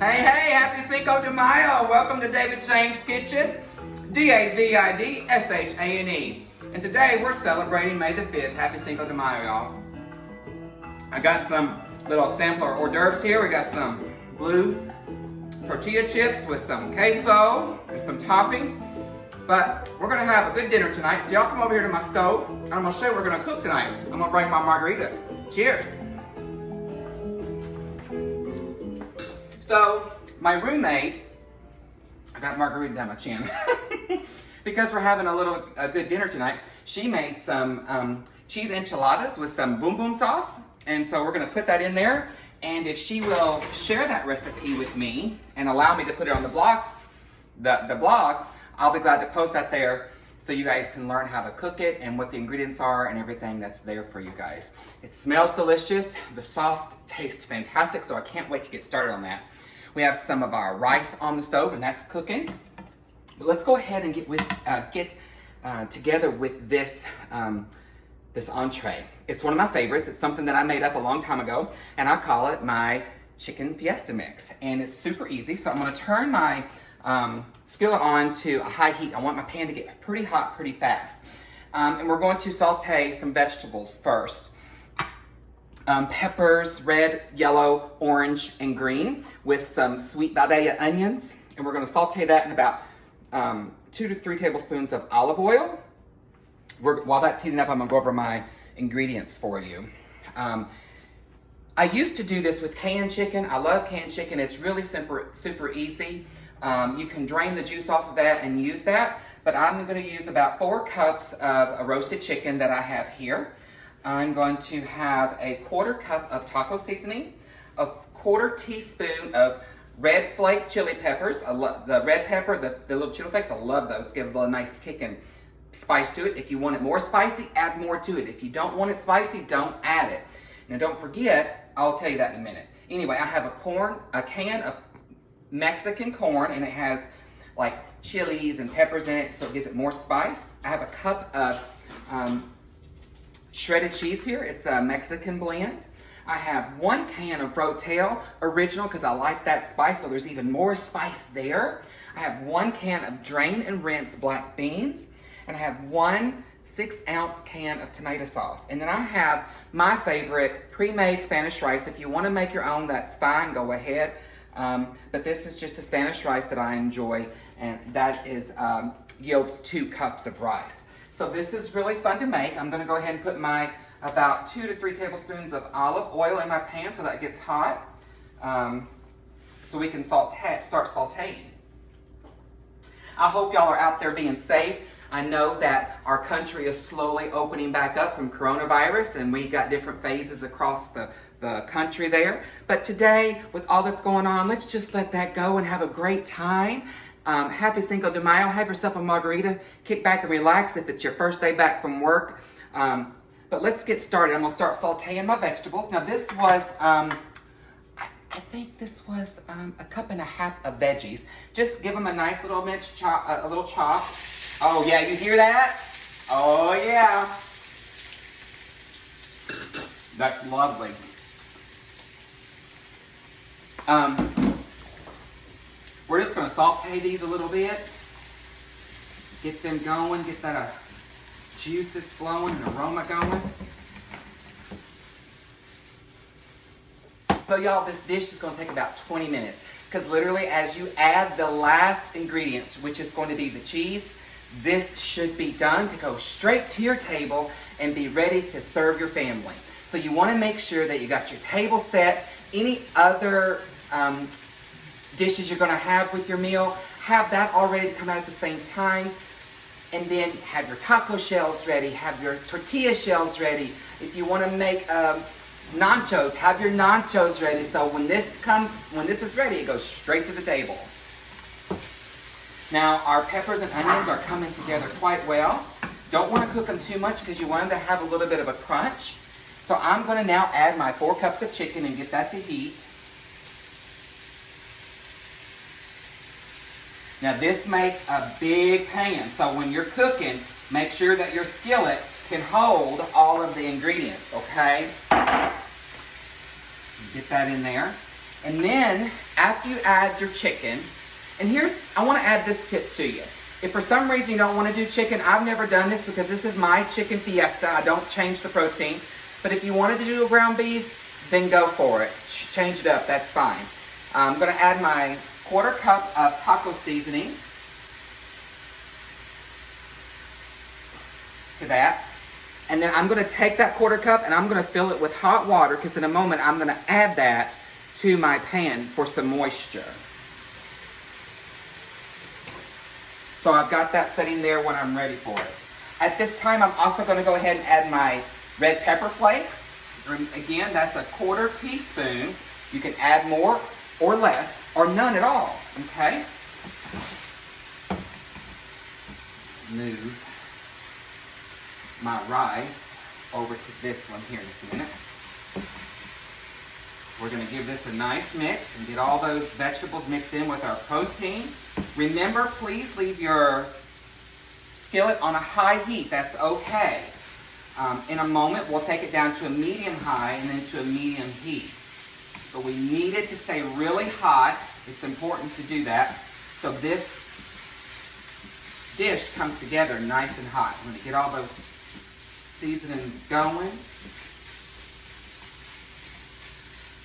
Hey, hey, happy Cinco de Mayo. Welcome to David Shane's Kitchen, DAVIDSHANE. And today we're celebrating May the 5th. Happy Cinco de Mayo, y'all. I got some little sampler hors d'oeuvres here. We got some blue tortilla chips with some queso and some toppings. But we're gonna have a good dinner tonight. So y'all come over here to my stove and I'm gonna show you what we're gonna cook tonight. I'm gonna bring my margarita. Cheers. So, my roommate, I got margarita down my chin, because we're having a good dinner tonight. She made some cheese enchiladas with some boom boom sauce, and so we're gonna put that in there. And if she will share that recipe with me and allow me to put it on the blog, I'll be glad to post that there so you guys can learn how to cook it and what the ingredients are and everything that's there for you guys. It smells delicious. The sauce tastes fantastic, so I can't wait to get started on that. We have some of our rice on the stove, and that's cooking. But let's go ahead and get together with this this entree. It's one of my favorites. It's something that I made up a long time ago, and I call it my chicken fiesta mix. And it's super easy. So I'm going to turn my skillet on to a high heat. I want my pan to get pretty hot pretty fast. And we're going to saute some vegetables first. Peppers, red, yellow, orange, and green, with some sweet babaya onions. And we're going to saute that in about 2 to 3 tablespoons of olive oil. While that's heating up, I'm going to go over my ingredients for you. I used to do this with canned chicken. I love canned chicken. It's really super easy. You can drain the juice off of that and use that. But I'm going to use about 4 cups of a roasted chicken that I have here. I'm going to have a 1/4 cup of taco seasoning, a 1/4 teaspoon of red flake chili peppers. I love the red pepper, the little chili flakes. I love those. Give it a nice kick and spice to it. If you want it more spicy, add more to it. If you don't want it spicy, don't add it. Now don't forget, I'll tell you that in a minute. Anyway, I have a can of Mexican corn, and it has like chilies and peppers in it, so it gives it more spice. I have a cup of shredded cheese here. It's a Mexican blend. I have 1 can of Rotel original because I like that spice, so there's even more spice there. I have 1 can of drain and rinse black beans, and I have 1 6-ounce can of tomato sauce. And then I have my favorite pre-made Spanish rice. If you want to make your own, that's fine, go ahead. But this is just a Spanish rice that I enjoy, and that is yields 2 cups of rice. So this is really fun to make. I'm going to go ahead and put my about 2 to 3 tablespoons of olive oil in my pan so that gets hot, so we can start sauteing. I hope y'all are out there being safe. I know that our country is slowly opening back up from coronavirus, and we've got different phases across the country there. But today, with all that's going on, let's just let that go and have a great time. Happy Cinco de Mayo. Have yourself a margarita. Kick back and relax if it's your first day back from work. But let's get started. I'm going to start sauteing my vegetables. Now this was, I think this was a cup and a half of veggies. Just give them a nice little chop. Oh yeah, you hear that? Oh yeah. That's lovely. We're just going to saute these a little bit, get them going, get that juices flowing and aroma going. So y'all, this dish is going to take about 20 minutes, because literally as you add the last ingredients, which is going to be the cheese, this should be done to go straight to your table and be ready to serve your family. So you want to make sure that you got your table set. Any other dishes you're going to have with your meal, have that all ready to come out at the same time. And then have your taco shells ready, have your tortilla shells ready. If you want to make nachos, have your nachos ready. So when this is ready, it goes straight to the table. Now our peppers and onions are coming together quite well. Don't want to cook them too much because you want them to have a little bit of a crunch. So I'm going to now add my 4 cups of chicken and get that to heat. Now this makes a big pan, so when you're cooking, make sure that your skillet can hold all of the ingredients, okay? Get that in there. And then after you add your chicken, and I want to add this tip to you. If for some reason you don't want to do chicken, I've never done this because this is my chicken fiesta. I don't change the protein. But if you wanted to do a ground beef, then go for it. Change it up, that's fine. I'm going to add my 1/4 cup of taco seasoning to that. And then I'm going to take that 1/4 cup and I'm going to fill it with hot water because in a moment I'm going to add that to my pan for some moisture. So I've got that sitting there when I'm ready for it. At this time, I'm also going to go ahead and add my red pepper flakes. Again, that's a 1/4 teaspoon. You can add more or less or none at all, okay? Move my rice over to this one here in just a minute. We're going to give this a nice mix and get all those vegetables mixed in with our protein. Remember, please leave your skillet on a high heat. That's okay. In a moment, we'll take it down to a medium high and then to a medium heat. But we need it to stay really hot. It's important to do that. So this dish comes together nice and hot. I'm going to get all those seasonings going.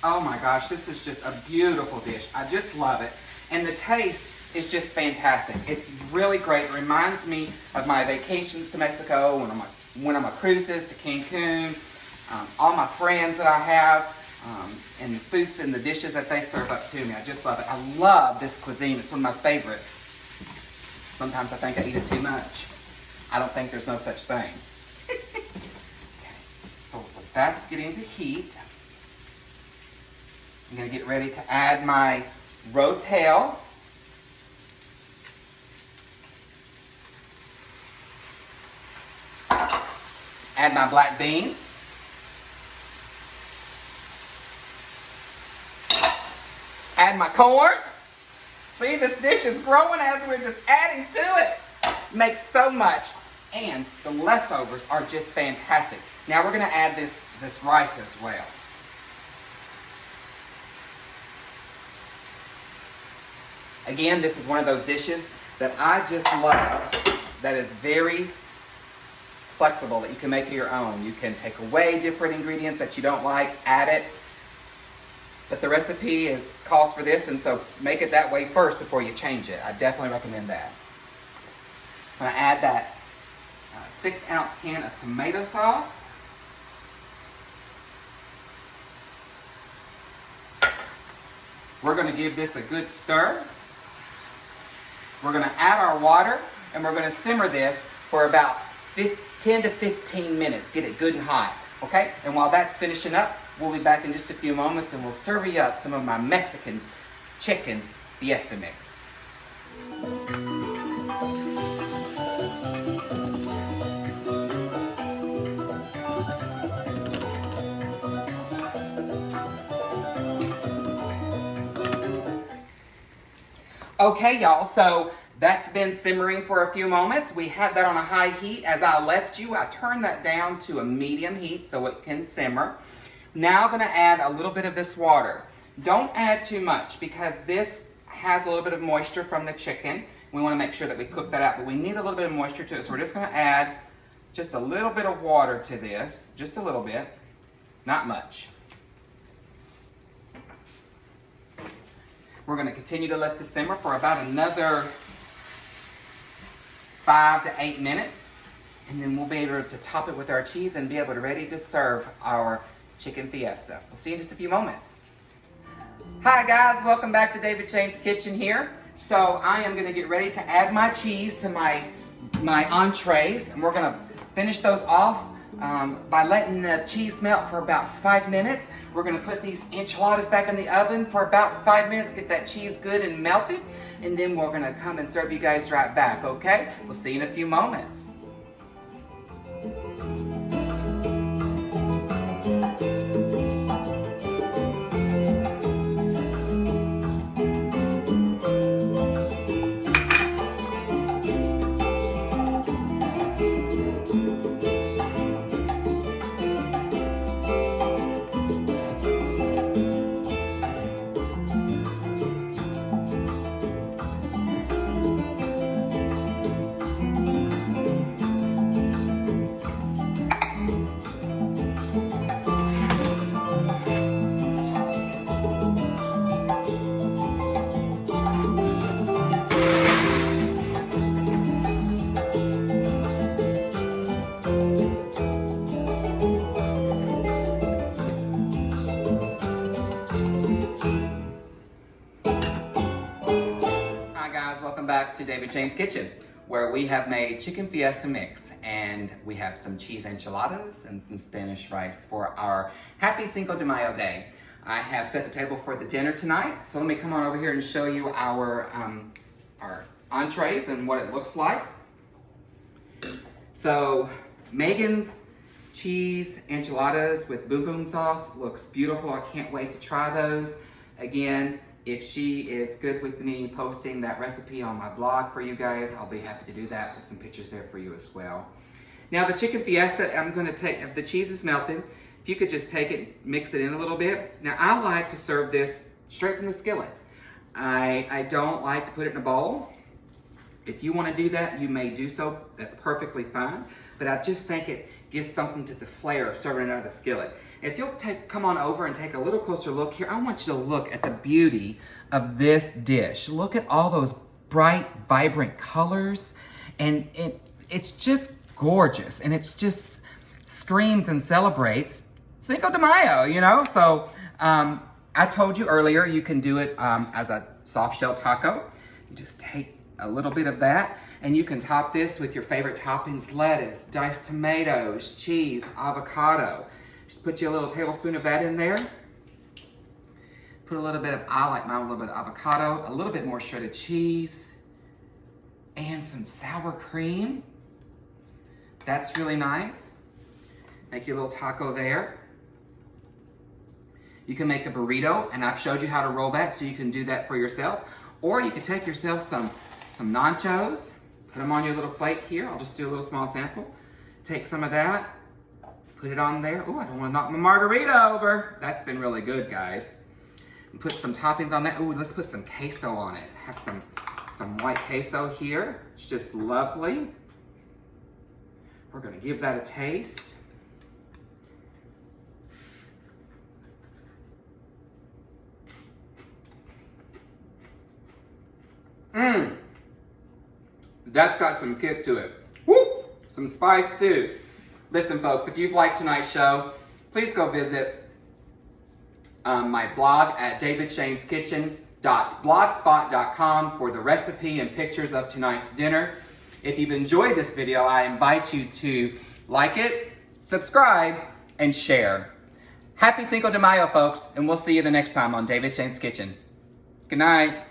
Oh my gosh, this is just a beautiful dish. I just love it. And the taste is just fantastic. It's really great. It reminds me of my vacations to Mexico, when I'm on cruises to Cancun, all my friends that I have, and the foods and the dishes that they serve up to me. I just love it. I love this cuisine. It's one of my favorites. Sometimes I think I eat it too much. I don't think there's no such thing. Okay. So that's getting to heat. I'm going to get ready to add my rotel. Add my black beans. Add my corn. See, this dish is growing as we're just adding to it. Makes so much. And the leftovers are just fantastic. Now we're going to add this rice as well. Again, this is one of those dishes that I just love, that is very flexible, that you can make your own. You can take away different ingredients that you don't like, add it. But the recipe calls for this, and so make it that way first before you change it. I definitely recommend that. I'm going to add that 6-ounce can of tomato sauce. We're going to give this a good stir. We're going to add our water, and we're going to simmer this for about 10 to 15 minutes. Get it good and hot, okay? And while that's finishing up, we'll be back in just a few moments, and we'll serve you up some of my Mexican chicken fiesta mix. Okay, y'all, so that's been simmering for a few moments. We had that on a high heat. As I left you, I turned that down to a medium heat so it can simmer. Now I'm going to add a little bit of this water. Don't add too much because this has a little bit of moisture from the chicken. We want to make sure that we cook that out, but we need a little bit of moisture to it. So we're just going to add just a little bit of water to this, just a little bit, not much. We're going to continue to let this simmer for about another 5 to 8 minutes. And then we'll be able to top it with our cheese and be able to ready to serve our chicken fiesta. We'll see you in just a few moments. Hi guys, welcome back to David Shane's Kitchen here. So I am going to get ready to add my cheese to my entrees. And we're going to finish those off by letting the cheese melt for about 5 minutes. We're going to put these enchiladas back in the oven for about 5 minutes, get that cheese good and melted, and then we're going to come and serve you guys right back, okay? We'll see you in a few moments. welcome back to David Shane's Kitchen, where we have made chicken fiesta mix, and we have some cheese enchiladas and some Spanish rice for our happy Cinco de Mayo day. I have set the table for the dinner tonight, so let me come on over here and show you our entrees and what it looks like. So Megan's cheese enchiladas with boom boom sauce looks beautiful. I can't wait to try those. Again, if she is good with me posting that recipe on my blog for you guys, I'll be happy to do that. Put some pictures there for you as well. Now the chicken fiesta, I'm gonna take, if the cheese is melted, if you could just take it, mix it in a little bit. Now I like to serve this straight from the skillet. I don't like to put it in a bowl. If you wanna do that, you may do so. That's perfectly fine. But I just think it gives something to the flair of serving it out of the skillet. If you'll come on over and take a little closer look here, I want you to look at the beauty of this dish. Look at all those bright, vibrant colors. And it's just gorgeous. And it's just screams and celebrates Cinco de Mayo, you know? So I told you earlier, you can do it as a soft shell taco. You just take a little bit of that, and you can top this with your favorite toppings: lettuce, diced tomatoes, cheese, avocado. Just put you a little tablespoon of that in there. Put a little bit of, I like mine, a little bit of avocado, a little bit more shredded cheese, and some sour cream. That's really nice. Make your little taco there. You can make a burrito, and I've showed you how to roll that, so you can do that for yourself. Or you can take yourself some nachos, put them on your little plate here. I'll just do a little small sample. Take some of that, put it on there. Oh, I don't want to knock my margarita over. That's been really good, guys. And put some toppings on that. Oh, let's put some queso on it. Have some white queso here. It's just lovely. We're gonna give that a taste. That's got some kick to it. Woo! Some spice too. Listen folks, if you've liked tonight's show, please go visit my blog at davidshaneskitchen.blogspot.com for the recipe and pictures of tonight's dinner. If you've enjoyed this video, I invite you to like it, subscribe, and share. Happy Cinco de Mayo, folks, and we'll see you the next time on David Shane's Kitchen. Good night.